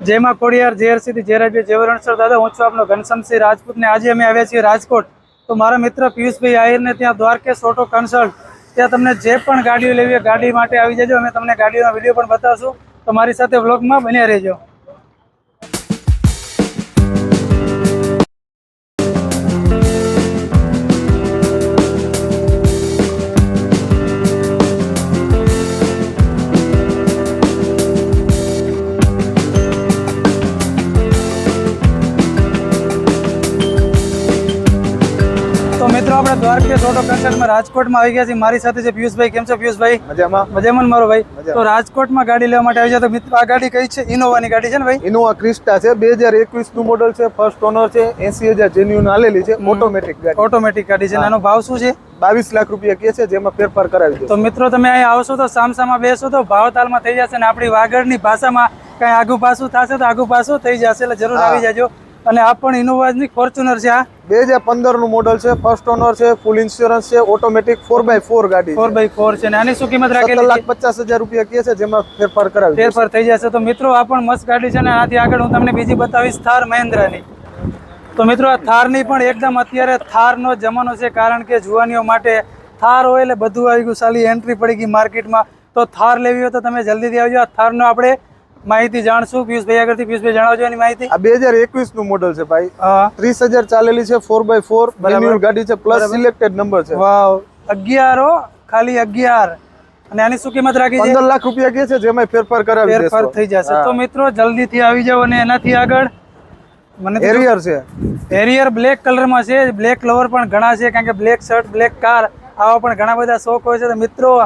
જય માં ખોડિયાર JRC થી JRB જેવરણસર દાદા હું છું આપનો ઘનશ્યામસિંહ રાજપૂત ને આજે અમે આવ્યા છીએ રાજકોટ। તો મારા મિત્ર પિયુષભાઈ આહિર ને ત્યાં દ્વારકેશ ઓટો કન્સલ્ટ ત્યાં તમને જે પણ ગાડીઓ લેવી હોય ગાડી માટે આવી જજો। અમે તમને ગાડીઓનો વિડીયો પણ બતાવશું, તો મારી સાથે વ્લોગમાં બન્યા રહેજો। તો મિત્રો આપણે દ્વારકેશ ઓટો કન્સલ્ટમાં રાજકોટમાં આવી ગયા છીએ। મારી સાથે છે પિયુષભાઈ। કેમ છો પિયુષભાઈ? મજામાં મજામાં મારો ભાઈ। તો રાજકોટમાં ગાડી લેવા માટે આવી જાય તો મિત્રો આ ગાડી કઈ છે? ઇનોવાની ગાડી છે ને ભાઈ? ઇનોવા ક્રિસ્ટા છે, 2021 નું મોડલ છે, ફર્સ્ટ ઓનર છે, 80,000 જેન્યુન આલેલી છે, ઓટોમેટિક ગાડી। ઓટોમેટિક ગાડી છે, આનો ભાવ શું છે? 22 લાખ રૂપિયા કે છે, જેમાં ફેરફાર કરાવી દે। તો મિત્રો તમે અહીં આવશો તો સામસામા બેસો તો ભાવતાલમાં થઈ જશે ને આપણી વાગડની ભાષામાં કઈ આગુ પાછું થશે તો આગુ પાછું થઈ જશે, એટલે જરૂર આવી જાજો। અને આ પણ ઇનોવાની ફોર્ચ્યુનર છે, આ 2015 નું મોડલ છે, ફર્સ્ટ ઓનર છે, ફૂલ ઇન્સ્યોરન્સ છે, ઓટોમેટિક 4x4 ગાડી છે। 4x4 છે ને આની શું કિંમત રાખેલી છે? 7,50,000 રૂપિયા કે છે, જેમાં ફેરફાર કરાવી દે। ફેરફાર થઈ જશે। તો મિત્રો આ પણ મસ્ત ગાડી છે ને આનાથી આગળ હું તમને બીજી બતાવીશ, થાર મહિન્દ્રાની। તો મિત્રો આ થારની પણ એકદમ અત્યારે થારનો જમાનો છે, કારણ કે જુવાનીઓ માટે થાર હોય એટલે બધું આવી ગયું, સાલી એન્ટ્રી પડી ગઈ માર્કેટમાં। તો થાર લેવી હોય તો તમે જલ્દીથી આવજો। આ થારનો આપણે માહિતી જાણશું પિયુષભાઈ આગળથી। પિયુષભાઈ જણાવજો એની માહિતી। આ 2021 નું મોડલ છે ભાઈ, 30,000 ચાલેલી છે, 4x4 મેન્યુઅલ ગાડી છે, પ્લસ સિલેક્ટેડ નંબર છે। વાવ, 11 ખાલી 11 અને આની શું કિંમત રાખી છે? 15 લાખ રૂપિયા કે છે, જેમાં ફેરફાર કરાવી દે। ફેરફાર થઈ જશે। તો મિત્રો જલ્દીથી આવી જાવ। અને એનાથી આગળ મને હેરિયર છે, હેરિયર બ્લેક કલરમાં છે। બ્લેક લવર પણ ઘણા છે, કારણ કે બ્લેક શર્ટ બ્લેક કાર આવા પણ ઘણા બધા શોખ હોય છે। તો મિત્રો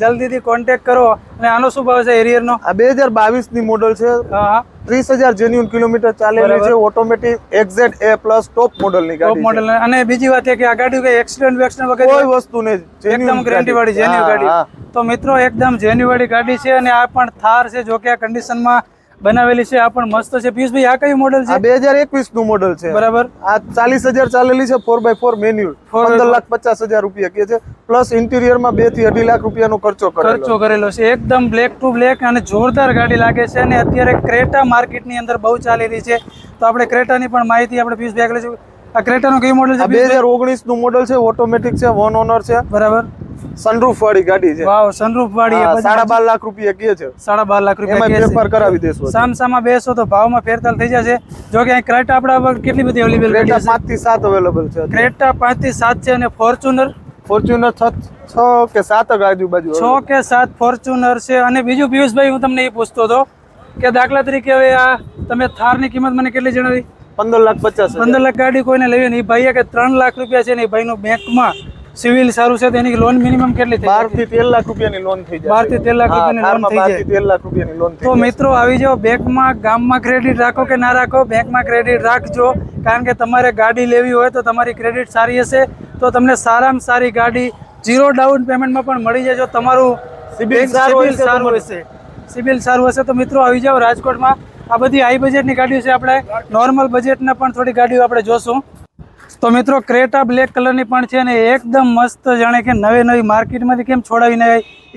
જલ્દીથી કોન્ટેક્ટ કરો। અને આનો શું ભાવ છે હેરિયરનો? આ 2022 ની મોડલ છે, હા 30,000 જેન્યુન કિલોમીટર ચાલેલી છે, automatic XZ A+ top model ની ટોપ ગાડી મોડલ। અને બીજી વાત એ કે આ ગાડી કઈ એક્સિડન્ટ વેક્સિડન્ટ વગર કોઈ વસ્તુ નહીં, એકદમ ગેરંટી વાળી જેન્યુઅલ ગાડી। તો મિત્રો એકદમ જેન્યુઅલ વાળી ગાડી છે, અને આ પણ થાર છે, જો કે આ કન્ડિશનમાં બનાવેલી છે, આ પણ મસ્ત છે। પિયુષભાઈ આ કયું મોડલ છે? આ 2021 નું મોડલ છે, બરાબર। આ 40,000 ચાલેલી છે, 4x4 મેન્યુઅલ, 15,50,000 રૂપિયા કે છે, પ્લસ ઇન્ટિરિયર માં 2 થી 2.5 લાખ રૂપિયાનો ખર્ચો કરેલો છે। એકદમ બ્લેક ટુ બ્લેક અને જોરદાર ગાડી લાગે છે। અને અત્યારે ક્રેટા માર્કેટની અંદર બહુ ચાલી રહી છે, તો આપણે ક્રેટાની પણ માહિતી આપણે પિયુષભાઈ આગળ લઈશું। આ ક્રેટાનું કયું મોડલ છે? 2019 નું મોડલ છે, ઓટોમેટિક છે, 1 ઓનર છે, બરાબર। સનરૂફ વાળી ગાડી છે। વાવ, સનરૂફ વાળી 12.5 લાખ રૂપિયા કે છે, 12.5 લાખ રૂપિયા એમાં ફેરફાર કરાવી દેશો। સામસામા બેસો તો ભાવમાં ફેરફાર થઈ જશે। જો કે અહીં ક્રેટા આપણા કેટલી બધી અવેલેબલ ક્રેટા 5 થી 7 અવેલેબલ છે, ક્રેટા 5 થી 7 છે, અને ફોર્ચ્યુનર 6 કે 7 આજુબાજુ 6 કે 7 ફોર્ચ્યુનર છે। અને બીજું પિયુષભાઈ હું તમને એ પૂછતો હતો કે દાખલા તરીકે હવે આ તમે થારની કિંમત મને કેટલી જણાવી? 15,50,000। 15 લાખ ગાડી કોઈને લેવી ને એ ભાઈએ કે 3 લાખ રૂપિયા છે ને એ ભાઈનું બેંકમાં સિવિલ સારું છે, તો એની લોન મિનિમમ કેટલી થઈ? 12 થી 13 લાખ રૂપિયાની લોન થઈ જાય। 12 થી 13 લાખ રૂપિયાની લોન થઈ જાય। 13 લાખ રૂપિયાની લોન થઈ તો મિત્રો આવી જાઓ બેંકમાં। ગામમાં ક્રેડિટ રાખો કે ના રાખો, બેંકમાં ક્રેડિટ રાખજો, કારણ કે તમારે ગાડી લેવી હોય તો તમારી ક્રેડિટ સારી હશે તો તમને સારામાં સારી ગાડી 0 ડાઉન પેમેન્ટમાં પણ મળી જાય। જો તમારું સિબિલ સારું હશે, સિબિલ સારું હશે તો મિત્રો આવી જાઓ રાજકોટમાં। આ બધી હાઈ બજેટની ગાડીઓ છે, આપણે નોર્મલ બજેટના પણ થોડી ગાડીઓ આપણે જોશું। તો મિત્રો ક્રેટા બ્લેક કલરની પણ છે, ને એકદમ મસ્ત, જાણે કે નવી માર્કેટમાંથી કેમ છોડાવીને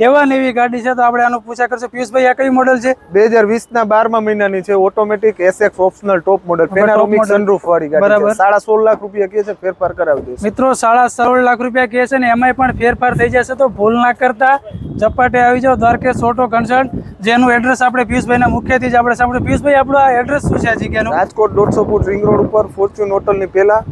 એવા નવી ગાડી છે। તો આપણે આનું પૂછા કરશું। પિયુષભાઈ આ કયું મોડલ છે? 2020 ના 12મા મહિનાની છે, automatic SX optional top model, પેનોરામિક sunroof વાળી ગાડી છે, 16.5 લાખ રૂપિયા કે છે, ફેરફાર કરાવી દેશે। મિત્રો 16.5 લાખ રૂપિયા કે છે ને એમાંય પણ ફેરફાર થઈ જશે। તો ભૂલ ના કરતા ઝપાટે આવી જાઓ દ્વારકેશ ઓટો કન્સલ્ટ, જેનું એડ્રેસ આપણે પિયુષભાઈના મુખ્યથી જ આપણે સાંભળ્યું। પિયુષભાઈ આપણું આ એડ્રેસ શું છે આ જગ્યાનું? રાજકોટ 150 ફૂટ રિંગ રોડ ઉપર ફોર્ચ્યુન હોટલની પહેલા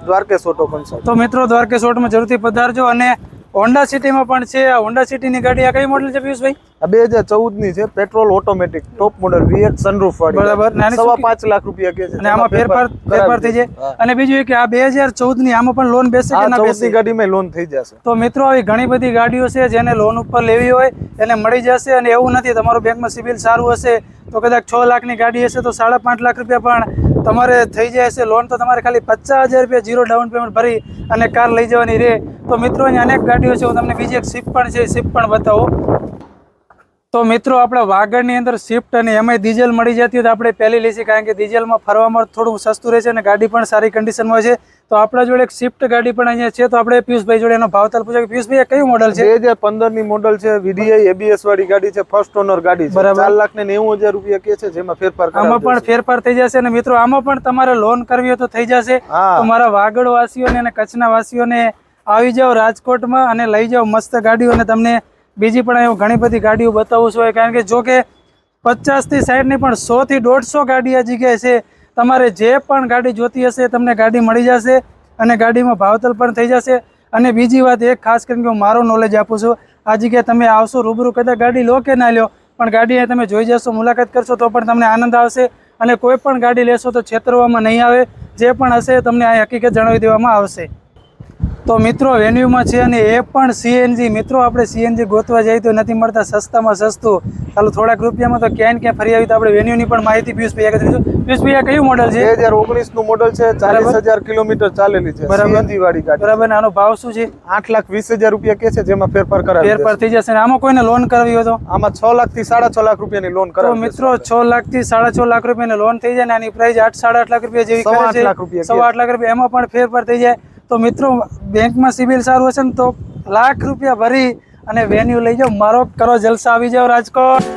દ્વારકેશ ઓટો કન્સલ્ટ। તો મિત્રો દ્વારકેશ ઓટોમાં જરૂરથી પધારજો। અને હોન્ડા સિટીમાં પણ છે, આ હોન્ડા સિટીની ગાડી આ કઈ મોડલ છે પિયુષભાઈ? આ 2014 ની છે, petrol automatic top model, VX sunroof વાળી, બરાબર। 5.5 લાખ રૂપિયા કે છે, અને આમાં ફેરફાર થઈ જાય। અને બીજું કે આ 2014 ની આમાં પણ લોન બેસે કે ના બેસે? 14 ગાડીમાં લોન થઈ જશે। તો મિત્રો આવી ઘણી બધી ગાડીઓ છે જેને લોન ઉપર લેવી હોય એને મળી જશે। અને એવું નથી, તમારું બેંકમાં સિબિલ સારું હશે તો કદાચ 6 લાખની ગાડી હશે તો 5.5 લાખ રૂપિયા પણ તમારે થઈ જાય છે લોન। તો તમારે ખાલી 50,000 રૂપિયા 0 ડાઉન પેમેન્ટ ભરી અને કાર લઈ જવાની રહે। તો મિત્રો અહીંયા અનેક ગાડીઓ છે, હું તમને બીજી એક સ્વિફ્ટ પણ છે, સ્વિફ્ટ પણ બતાવું। તો તો મિત્રો આપણે વાગડની અંદર સ્વિફ્ટ અને એમાંય ડીઝલ મળી જતી હોય તો આપણે પહેલી લઈશું, કારણ કે ડીઝલમાં ફરવામાં થોડું સસ્તું રહેશે અને ગાડી પણ સારી કન્ડિશનમાં છે. તો આપણા જોડે એક સ્વિફ્ટ ગાડી પણ અહીંયા છે, તો આપણે પિયુષભાઈ જોડે એનો ભાવતાલ પૂછો કે પિયુષભાઈ આ કયું મોડલ છે? 2015 ની મોડલ છે, VDI ABS વાળી ગાડી છે, ફર્સ્ટ ઓનર ગાડી છે. 4,90,000 રૂપિયા કે છે, જેમાં ફેરફાર આમાં પણ ફેરફાર થઈ જશે. અને મિત્રો આમાં પણ તમારે લોન કરવી હોય તો થઈ જશે. તો મારા વાગડ વાસીઓને અને કચ્છના વાસીઓને આવી જાઓ રાજકોટમાં અને લઈ જાઓ મસ્ત ગાડીઓ. અને તમને બીજી પણ એવું ઘણી બધી ગાડીઓ બતાવું છું, કારણ કે જો કે 50 થી 60 ની પણ 100 થી 150 ગાડી આ જગ્યાએ છે. તમારે જે પણ ગાડી જોતી હશે તમને ગાડી મળી જશે અને ગાડીમાં ભાવતાલ પણ થઈ જશે. અને બીજી વાત એક ખાસ કરીને હું મારો નોલેજ આપું છું, આ જગ્યાએ તમે આવશો રૂબરૂ કદાચ ગાડી લો કે ના લો, પણ ગાડી તમે જોઈ જશો, મુલાકાત કરશો તો પણ તમને આનંદ આવશે. અને કોઈ પણ ગાડી લેશો તો છેતરવામાં નહીં આવે, જે પણ હશે તમને આ હકીકત જણાવી દેવામાં આવશે. તો મિત્રો વેન્યુમાં છે અને એ પણ CNG. મિત્રો આપણે CNG ગોતવા જઈએ તો નથી મળતા સસ્તામાં સસ્તું. ચાલો થોડાક રૂપિયામાં તો ક્યાંય ક્યાં ફરી આવી તો આપણે વેન્યુની પણ માહિતી પિયુષભાઈ આગળ દઈશું. પિયુષભાઈ આ કયું મોડલ છે? 2019 નું મોડલ છે, 40,000 કિલોમીટર ચાલેલી છે, CNG વાળી ગાડી. બરાબર. આનો ભાવ શું છે? 8,20,000 રૂપિયા કે છે, જેમાં ફેરફાર કરાવી ફેરફાર થઈ જશે. અને આમાં કોઈને લોન કરવી હોય તો આમાં 6 લાખ થી 6.5 લાખ રૂપિયાની લોન તો મિત્રો 6 લાખ થી 6.5 લાખ રૂપિયાની લોન થઈ જાય ને આની પ્રાઇસ 8-8.5 લાખ રૂપિયા જેવી કરે છે. 8.5 લાખ રૂપિયા એમાં પણ ફેરફાર થઈ જાય. તો મિત્રો બેંકમાં સિબિલ સારું હશે ને તો લાખ રૂપિયા ભરી અને વેન્યુ લઈ જાઓ. મારો કરો જલસા, આવી જાઓ રાજકોટ.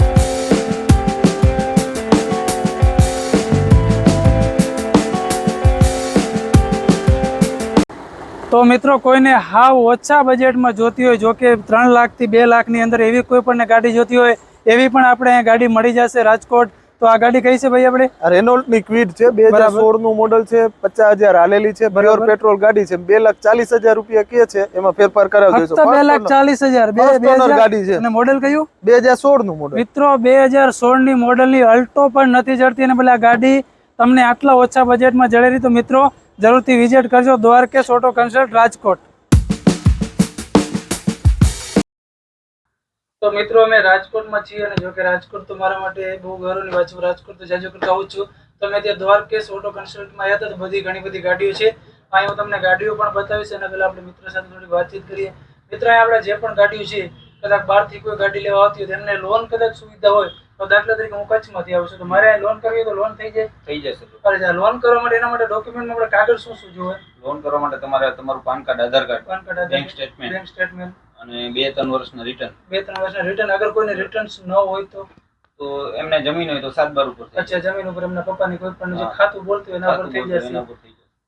તો મિત્રો કોઈને હાવ ઓછા બજેટમાં જોતી હોય, જો કે 3 લાખ થી 2 લાખની અંદર એવી કોઈ પણ ગાડી જોતી હોય એવી પણ આપણે અહીંયા ગાડી મળી જશે રાજકોટ. તો આ ગાડી કઈ છે ભાઈ? આપણે રેનોલ્ટ ની ક્વિડ છે, 2016 નું મોડલ છે, 50,000 હાલેલી છે, પ્યોર પેટ્રોલ ગાડી છે, 2,40,000 રૂપિયા કે છે, એમાં ફેરફાર કરાવી દઈશું. 2,40,000 ગાડી છે. અને મોડલ કયું? 2016 નું મોડલ. મિત્રો 2016 ની મોડલ ની અલ્ટો પણ નથી જડતી અને પેલા ગાડી તમને આટલા ઓછા બજેટમાં જડે રહી. તો મિત્રો જરૂરથી વિઝિટ કરજો દ્વારકેશ ઓટો કન્સલ્ટ રાજકોટ. તો મિત્રો અમે રાજકોટમાં છીએ અને જો કે રાજકોટ તો મારા માટે બહુ ગૌરવની વાત છે. રાજકોટ તો જાજો કરતા આવું છું. તો મેં ત્યાં દ્વારકેશ ઓટો કન્સલ્ટમાં આવ્યા હતા તો બધી ઘણી બધી ગાડીઓ છે. અહીં હું તમને ગાડીઓ પણ બતાવીશ અને પહેલાં આપણે મિત્રો સાથે થોડી વાતચીત કરીએ. મિત્રો અહીં આપણે જે પણ ગાડીઓ છે, કદાચ બહારથી કોઈ ગાડી લેવા આવતી હોય તેમને લોન કદાચ સુવિધા હોય તો દાખલા તરીકે હું કચ્છમાંથી આવું છું તો મારે લોન કરવી હોય તો લોન થઈ જાય? થઈ જશે. અરે લોન કરવા માટે એના માટે ડોક્યુમેન્ટમાં આપણે કાગળ શું શું જોઈએ? લોન કરવા માટે તમારે તમારું પાન કાર્ડ, આધાર કાર્ડ, બેંક સ્ટેટમેન્ટ અને 2-3 વર્ષના રિટર્ન. 2-3 વર્ષના રિટર્ન. અગર કોઈને રિટર્ન્સ ન હોય તો એમને જમીન હોય તો 7 બાર ઉપર. અચ્છા, જમીન ઉપર એમના પપ્પાની કોઈ પણ જે ખાતું બોલતું હોય એના પર થઈ જશે.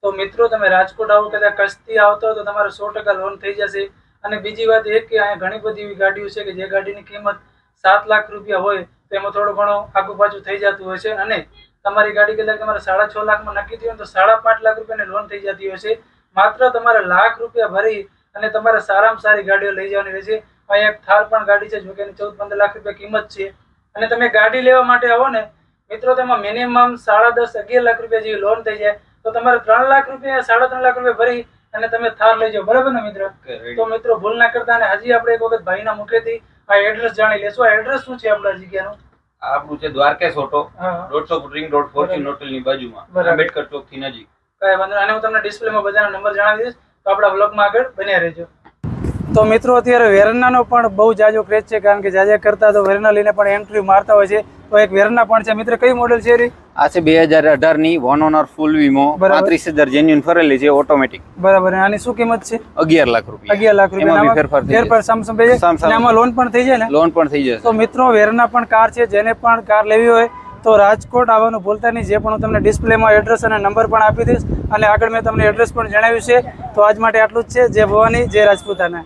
તો મિત્રો તમે રાજકોટ આવો, કદાચ કચ્છથી આવતો હોય તો તમારે 100% લોન થઈ જશે. અને બીજી વાત એ કે અહીંયા ઘણી બધી એવી ગાડીઓ છે કે જે ગાડીની કિંમત 7 લાખ રૂપિયા હોય તો એમાં થોડું ઘણું આગુ પાછું થઈ જતું હોય છે. અને તમારી ગાડી કદાચ તમારે 6.5 લાખમાં નક્કી થઈ હોય તો 5.5 લાખ રૂપિયાની લોન થઈ જતી હોય છે. માત્ર તમારે લાખ રૂપિયા ભરી અને તમારે સારામાં સારી ગાડીઓ લઈ જવાની રહેશે. અહીંયા એક થાર પણ ગાડી છે, જો કે 14-15 લાખ રૂપિયા કિંમત છે. અને તમે ગાડી લેવા માટે આવો ને મિત્રો, તેમાં મિનિમમ 10.5-11 લાખ રૂપિયા જેવી લોન થઈ જાય. તો તમારે 3 લાખ રૂપિયા 3.5 લાખ રૂપિયા ભરી અને તમે થાર લઈ જાઓ. બરાબર ને મિત્રો? તો મિત્રો ભૂલ ના કરતા. અને હજી આપણે એક વખત ભાઈના મુખેથી આ એડ્રેસ જાણી લેશું. આ એડ્રેસ શું છે આપણા જગ્યાનું? આપણું છે Dwarkesh auto, 150 foot ring road, Fortune હોટલની બાજુમાં, આંબેડકર ચોક થી નજીક. કઈ વાંધો નહીં. અને હું તમને ડિસ્પ્લેમાં બધાનો નંબર જણાવી દઈશ, તો આપણા બ્લોગમાં આગળ બન્યા રહેજો. તો મિત્રો અત્યારે વેરનાનો પણ બહુ જાજો ક્રેઝ છે, કારણ કે જાજા કરતા તો વેરના લઈને પણ એન્ટ્રી મારતા હોય છે. તો એક વેરના પણ છે. મિત્ર કઈ મોડેલ છે? આ છે 2018 ની 1 ઓનર ફૂલ વીમો, 35,000 જેન્યુઇન ફરેલી છે, ઓટોમેટિક. બરાબર. આની શું કિંમત છે? 11 લાખ રૂપિયા. 11 લાખ રૂપિયા. ફેરફાર સામસમ થઈ જાય અને આમાં લોન પણ થઈ જાય ને? લોન પણ થઈ જશે. તો મિત્રો વેરના પણ કાર છે, જેને પણ કાર લેવી હોય તો રાજકોટ આવવાનું ભૂલતા નહીં. જે પણ હું તમને ડિસ્પ્લેમાં એડ્રેસ અને નંબર પણ આપી દઈશ અને આગળ મેં તમને એડ્રેસ પણ જણાવ્યું છે. તો આજ માટે આટલું જ છે. જય ભવાની, જય રાજપૂતાના.